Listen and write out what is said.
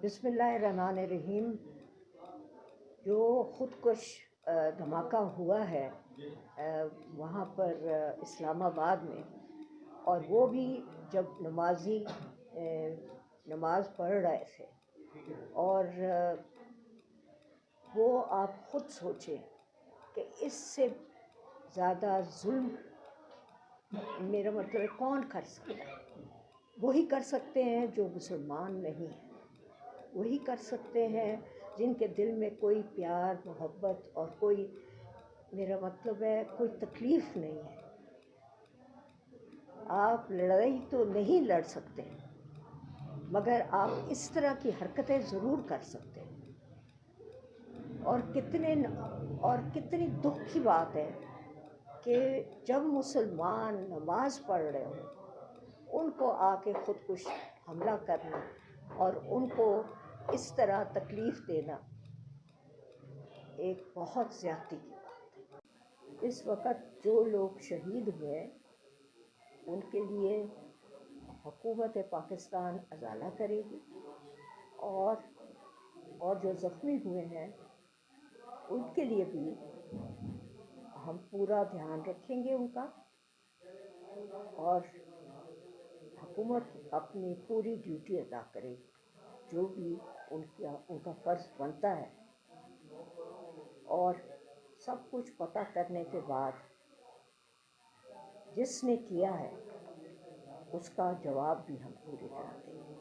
बिस्मिल्लाहिर्रहमानिर्रहीम। जो ख़ुदकुश धमाका हुआ है वहाँ पर इस्लामाबाद में, और वो भी जब नमाजी नमाज पढ़ रहे थे, और वो आप ख़ुद सोचें कि इससे ज़्यादा जुल्म, मेरा मतलब है, कौन कर सकता है? वही कर सकते हैं जो मुसलमान नहीं हैं, वही कर सकते हैं जिनके दिल में कोई प्यार मोहब्बत और कोई, मेरा मतलब है, कोई तकलीफ़ नहीं है। आप लड़ाई तो नहीं लड़ सकते, मगर आप इस तरह की हरकतें ज़रूर कर सकते हैं। और कितनी दुख की बात है कि जब मुसलमान नमाज पढ़ रहे हो, उनको आके ख़ुदकुश हमला करना और उनको इस तरह तकलीफ़ देना एक बहुत ज़्यादती की बात है। इस वक्त जो लोग शहीद हुए उनके लिए हुकूमत पाकिस्तान अज़ाला करेगी, और जो ज़ख्मी हुए हैं उनके लिए भी हम पूरा ध्यान रखेंगे उनका, और हुकूमत अपनी पूरी ड्यूटी अदा करेगी, जो भी उनका फ़र्ज़ बनता है। और सब कुछ पता करने के बाद जिसने किया है उसका जवाब भी हम पूरी तरह देंगे।